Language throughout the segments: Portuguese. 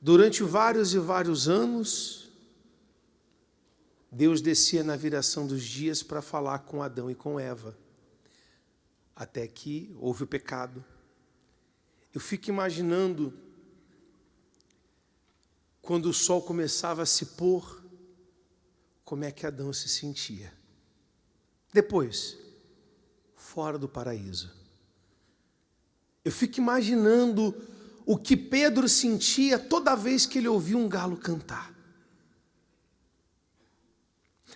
Durante vários e vários anos, Deus descia na viração dos dias para falar com Adão e com Eva, até que houve o pecado. Eu fico imaginando, quando o sol começava a se pôr, como é que Adão se sentia. Depois, fora do paraíso. Eu fico imaginando o que Pedro sentia toda vez que ele ouvia um galo cantar.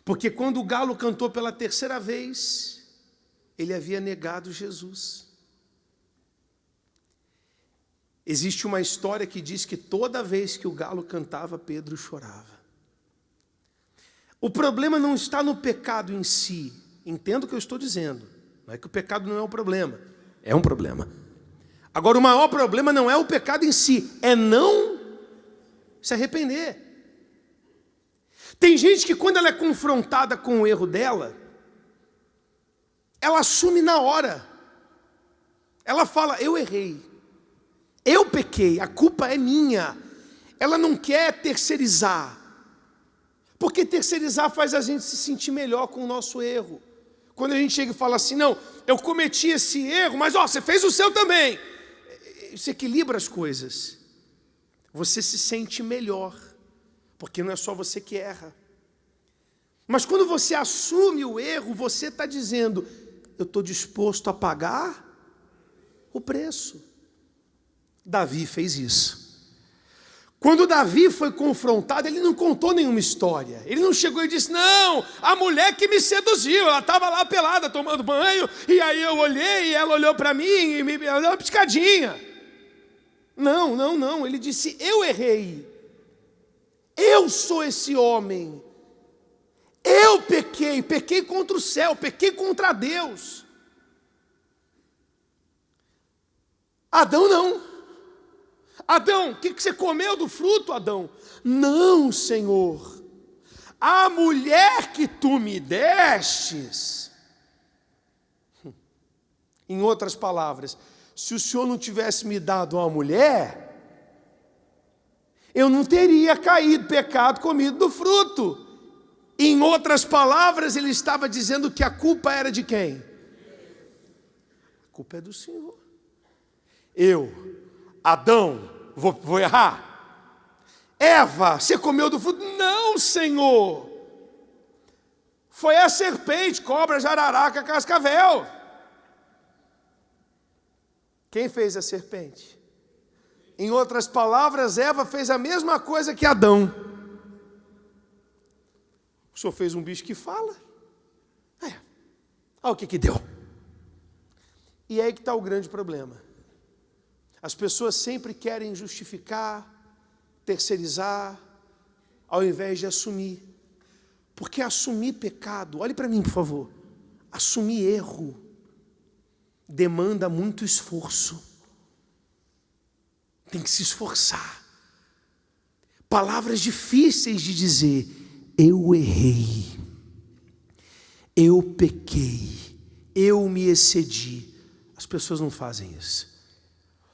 Porque quando o galo cantou pela terceira vez, ele havia negado Jesus. Existe uma história que diz que toda vez que o galo cantava, Pedro chorava. O problema não está no pecado em si. Entenda o que eu estou dizendo. Não é que o pecado não é um problema. É um problema. Agora, o maior problema não é o pecado em si. É não se arrepender. Tem gente que quando ela é confrontada com o erro dela, ela assume na hora. Ela fala, eu errei. Eu pequei, a culpa é minha. Ela não quer terceirizar. Porque terceirizar faz a gente se sentir melhor com o nosso erro. Quando a gente chega e fala assim, não, eu cometi esse erro, mas você fez o seu também. Isso equilibra as coisas. Você se sente melhor, porque não é só você que erra. Mas quando você assume o erro, você está dizendo, eu estou disposto a pagar o preço. Davi fez isso. Quando Davi foi confrontado, ele não contou nenhuma história. Ele não chegou e disse, não, a mulher que me seduziu, ela estava lá pelada, tomando banho, e aí eu olhei, e ela olhou para mim, e me deu uma piscadinha. Não, ele disse, eu errei. Eu sou esse homem. Eu pequei contra o céu, pequei contra Deus. Adão não. Adão, o que você comeu do fruto, Adão? Não, Senhor. A mulher que tu me destes. Em outras palavras, se o Senhor não tivesse me dado uma mulher, eu não teria caído pecado, comido do fruto. Em outras palavras, ele estava dizendo que a culpa era de quem? A culpa é do Senhor. Adão, vou errar? Eva, você comeu do fruto? Não, Senhor. Foi a serpente, cobra, jararaca, cascavel. Quem fez a serpente? Em outras palavras, Eva fez a mesma coisa que Adão. O Senhor fez um bicho que fala. Olha o que deu. E é aí que está o grande problema. As pessoas sempre querem justificar, terceirizar, ao invés de assumir. Porque assumir pecado, olhe para mim, por favor, assumir erro demanda muito esforço. Tem que se esforçar. Palavras difíceis de dizer, eu errei, eu pequei, eu me excedi. As pessoas não fazem isso.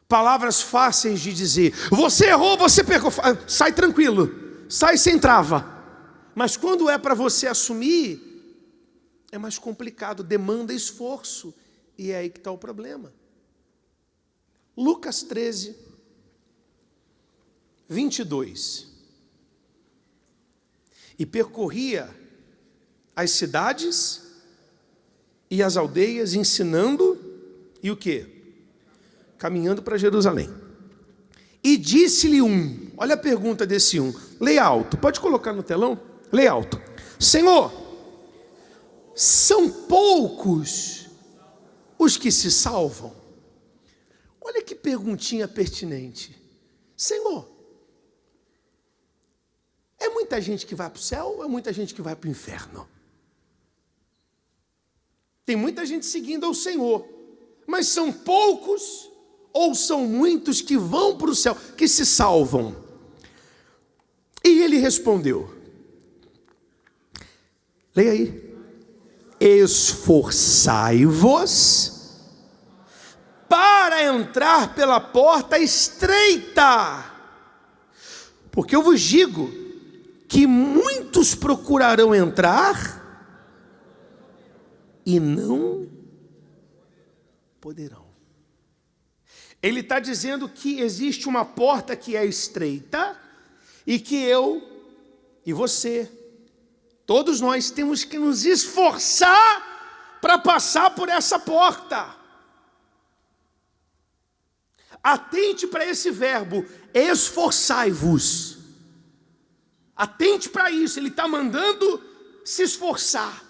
Palavras fáceis de dizer, você errou, você pecou, sai tranquilo, sai sem trava. Mas quando é para você assumir, é mais complicado, demanda esforço. E é aí que está o problema. Lucas 13, 22. E percorria as cidades e as aldeias, ensinando, e o quê? Caminhando para Jerusalém. E disse-lhe olha a pergunta desse leia alto, pode colocar no telão? Leia alto. Senhor, são poucos os que se salvam? Olha que perguntinha pertinente. Senhor, é muita gente que vai para o céu ou é muita gente que vai para o inferno? Tem muita gente seguindo ao Senhor, mas são poucos ou são muitos que vão para o céu, que se salvam? E ele respondeu, leia aí, esforçai-vos para entrar pela porta estreita, Porque eu vos digo que muitos procurarão entrar e não poderão. Ele está dizendo que existe uma porta que é estreita e que eu e você, todos nós temos que nos esforçar para passar por essa porta. Atente para esse verbo, esforçai-vos. Atente para isso, ele está mandando se esforçar.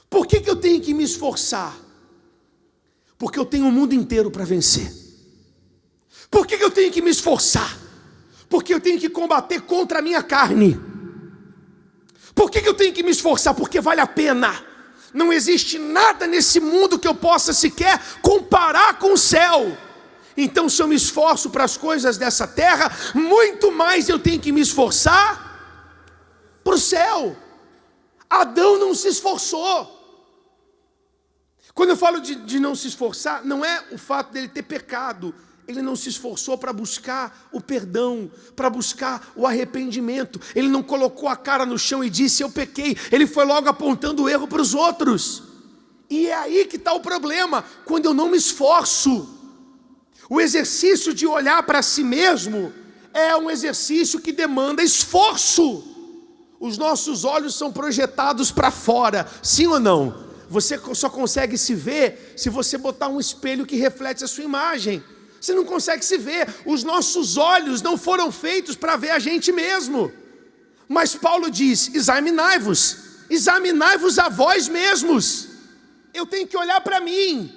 Por que eu tenho que me esforçar? Porque eu tenho o mundo inteiro para vencer. Por que eu tenho que me esforçar? Porque eu tenho que combater contra a minha carne. Por que eu tenho que me esforçar? Porque vale a pena. Não existe nada nesse mundo que eu possa sequer comparar com o céu. Então, se eu me esforço para as coisas dessa terra, muito mais eu tenho que me esforçar para o céu. Adão não se esforçou. Quando eu falo de não se esforçar, não é o fato dele ter pecado. Ele não se esforçou para buscar o perdão, para buscar o arrependimento. Ele não colocou a cara no chão e disse, eu pequei. Ele foi logo apontando o erro para os outros. E é aí que está o problema, quando eu não me esforço. O exercício de olhar para si mesmo é um exercício que demanda esforço. Os nossos olhos são projetados para fora, sim ou não? Você só consegue se ver se você botar um espelho que reflete a sua imagem. Você não consegue se ver. Os nossos olhos não foram feitos para ver a gente mesmo. Mas Paulo diz, examinai-vos a vós mesmos. Eu tenho que olhar para mim.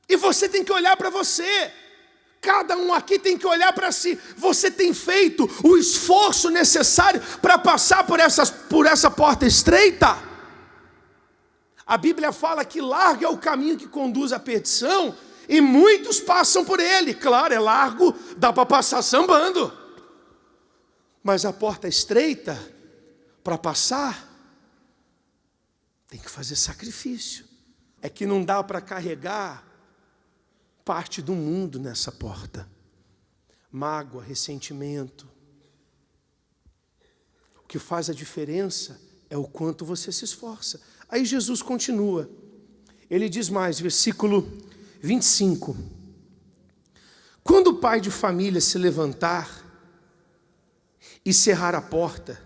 E você tem que olhar para você. Cada um aqui tem que olhar para si. Você tem feito o esforço necessário para passar por essa porta estreita? A Bíblia fala que largo é o caminho que conduz à perdição, e muitos passam por ele. Claro, é largo, dá para passar sambando. Mas a porta estreita, para passar, tem que fazer sacrifício. É que não dá para carregar parte do mundo nessa porta. Mágoa, ressentimento. O que faz a diferença é o quanto você se esforça. Aí Jesus continua. Ele diz mais, versículo 25. Quando o pai de família se levantar e cerrar a porta,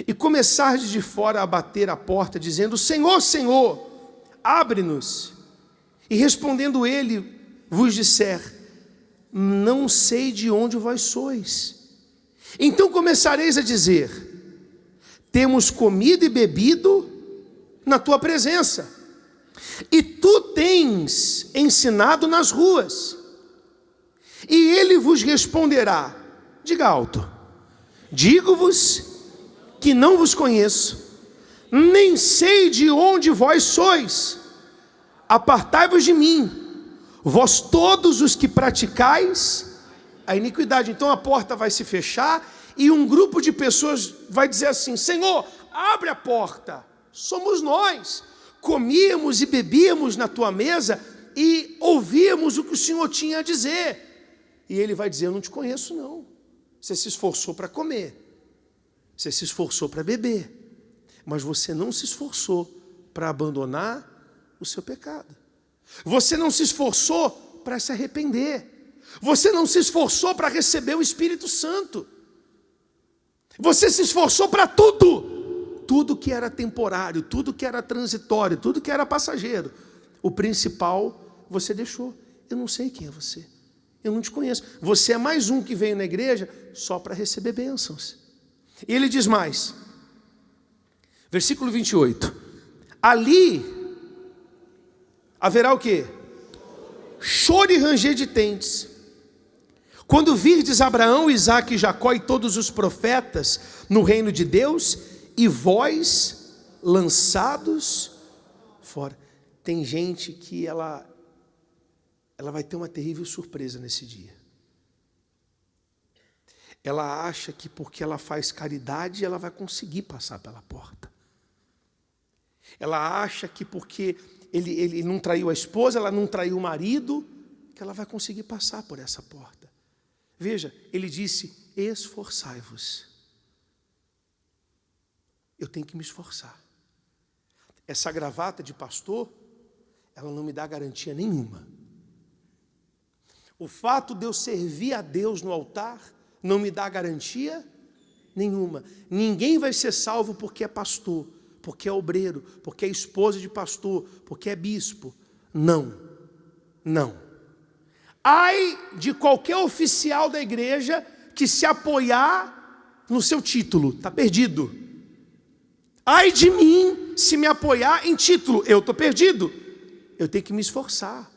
e começar de fora a bater a porta, dizendo, Senhor, Senhor, abre-nos. E respondendo ele, vos disser, não sei de onde vós sois. Então começareis a dizer, temos comido e bebido na tua presença, e tu tens ensinado nas ruas. E ele vos responderá, diga alto, digo-vos que não vos conheço, nem sei de onde vós sois. Apartai-vos de mim, vós todos os que praticais a iniquidade. Então a porta vai se fechar e um grupo de pessoas vai dizer assim, Senhor, abre a porta. Somos nós. Comíamos e bebíamos na tua mesa e ouvíamos o que o Senhor tinha a dizer. E ele vai dizer, eu não te conheço não. Você se esforçou para comer. Você se esforçou para beber. Mas você não se esforçou para abandonar o seu pecado. Você não se esforçou para se arrepender. Você não se esforçou para receber o Espírito Santo. Você se esforçou para tudo. Tudo que era temporário, tudo que era transitório, tudo que era passageiro. O principal você deixou. Eu não sei quem é você. Eu não te conheço. Você é mais um que veio na igreja só para receber bênçãos. E ele diz mais. Versículo 28. Ali haverá o quê? Choro e ranger de dentes. Quando virdes Abraão, Isaque, Jacó e todos os profetas no reino de Deus, e vós lançados fora. Tem gente que ela vai ter uma terrível surpresa nesse dia. Ela acha que porque ela faz caridade, ela vai conseguir passar pela porta. Ela acha que porque ele não traiu a esposa, ela não traiu o marido, que ela vai conseguir passar por essa porta. Veja, ele disse, esforçai-vos. Eu tenho que me esforçar. Essa gravata de pastor, ela não me dá garantia nenhuma. O fato de eu servir a Deus no altar não me dá garantia nenhuma. Ninguém vai ser salvo porque é pastor, porque é obreiro, porque é esposa de pastor, porque é bispo. Não, não. Ai de qualquer oficial da igreja que se apoiar no seu título, está perdido. Ai de mim se me apoiar em título, eu estou perdido. Eu tenho que me esforçar.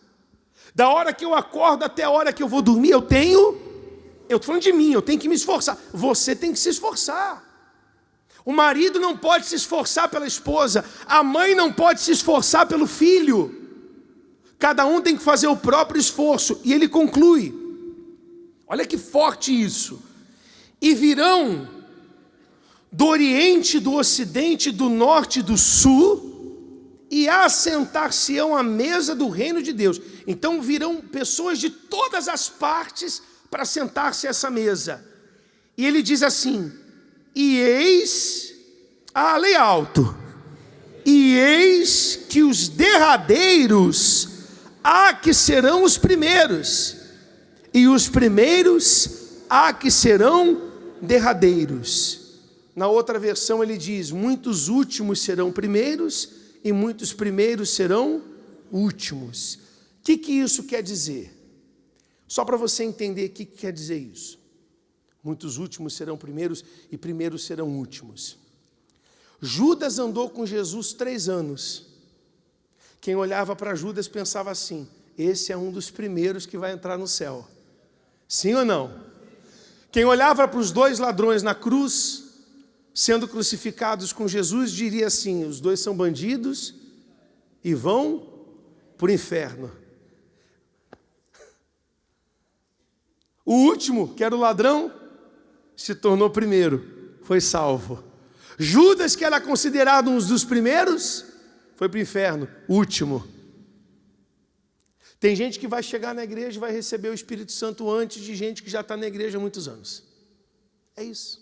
Da hora que eu acordo até a hora que eu vou dormir, eu estou falando de mim, eu tenho que me esforçar. Você tem que se esforçar. O marido não pode se esforçar pela esposa, a mãe não pode se esforçar pelo filho. Cada um tem que fazer o próprio esforço. E ele conclui, olha que forte isso. E virão do oriente, do ocidente, do norte e do sul, e assentar-se-ão à mesa do reino de Deus. Então virão pessoas de todas as partes para sentar-se a essa mesa. E ele diz assim, e eis, leia alto, e eis que os derradeiros que serão os primeiros, e os primeiros que serão derradeiros. Na outra versão ele diz, muitos últimos serão primeiros, e muitos primeiros serão últimos. O que isso quer dizer? Só para você entender o que quer dizer isso. Muitos últimos serão primeiros e primeiros serão últimos. Judas andou com Jesus 3 anos. Quem olhava para Judas pensava assim, esse é um dos primeiros que vai entrar no céu. Sim ou não? Quem olhava para os 2 ladrões na cruz, sendo crucificados com Jesus, diria assim, os 2 são bandidos e vão para o inferno. O último, que era o ladrão, se tornou primeiro, foi salvo. Judas, que era considerado um dos primeiros, foi para o inferno, último. Tem gente que vai chegar na igreja e vai receber o Espírito Santo antes de gente que já está na igreja há muitos anos. É isso.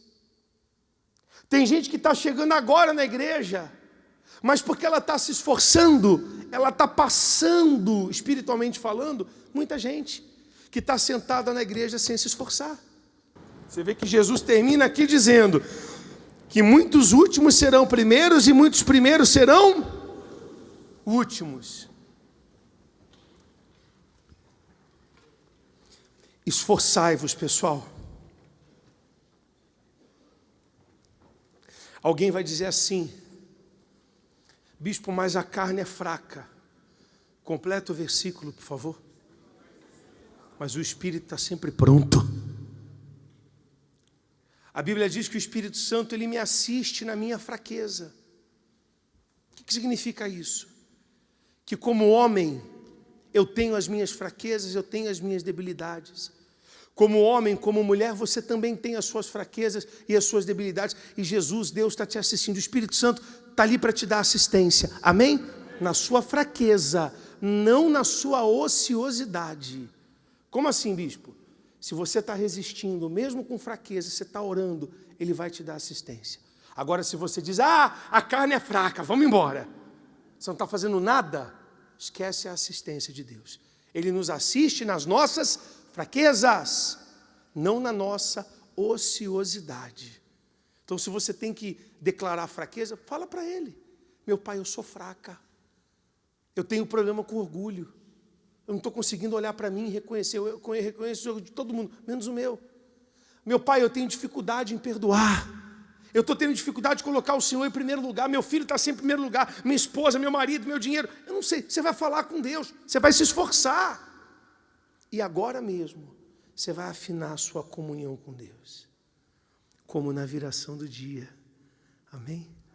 Tem gente que está chegando agora na igreja, mas porque ela está se esforçando, ela está passando, espiritualmente falando, muita gente que está sentada na igreja sem se esforçar. Você vê que Jesus termina aqui dizendo que muitos últimos serão primeiros e muitos primeiros serão últimos. Esforçai-vos, pessoal. Alguém vai dizer assim, bispo, mas a carne é fraca. Completa o versículo, por favor. Mas o Espírito está sempre pronto. A Bíblia diz que o Espírito Santo, ele me assiste na minha fraqueza. O que significa isso? Que como homem, eu tenho as minhas fraquezas, eu tenho as minhas debilidades. Como homem, como mulher, você também tem as suas fraquezas e as suas debilidades. E Jesus, Deus está te assistindo. O Espírito Santo está ali para te dar assistência. Amém? Na sua fraqueza, não na sua ociosidade. Como assim, bispo? Se você está resistindo, mesmo com fraqueza, você está orando, Ele vai te dar assistência. Agora, se você diz, a carne é fraca, vamos embora. Você não está fazendo nada, esquece a assistência de Deus. Ele nos assiste nas nossas fraquezas, não na nossa ociosidade. Então, se você tem que declarar fraqueza, fala para Ele. Meu pai, eu sou fraca. Eu tenho problema com orgulho. Eu não estou conseguindo olhar para mim e reconhecer. Eu reconheço o erro de todo mundo, menos o meu. Meu pai, eu tenho dificuldade em perdoar. Eu estou tendo dificuldade de colocar o Senhor em primeiro lugar. Meu filho está sempre em primeiro lugar. Minha esposa, meu marido, meu dinheiro. Eu não sei. Você vai falar com Deus. Você vai se esforçar. E agora mesmo, você vai afinar a sua comunhão com Deus. Como na viração do dia. Amém?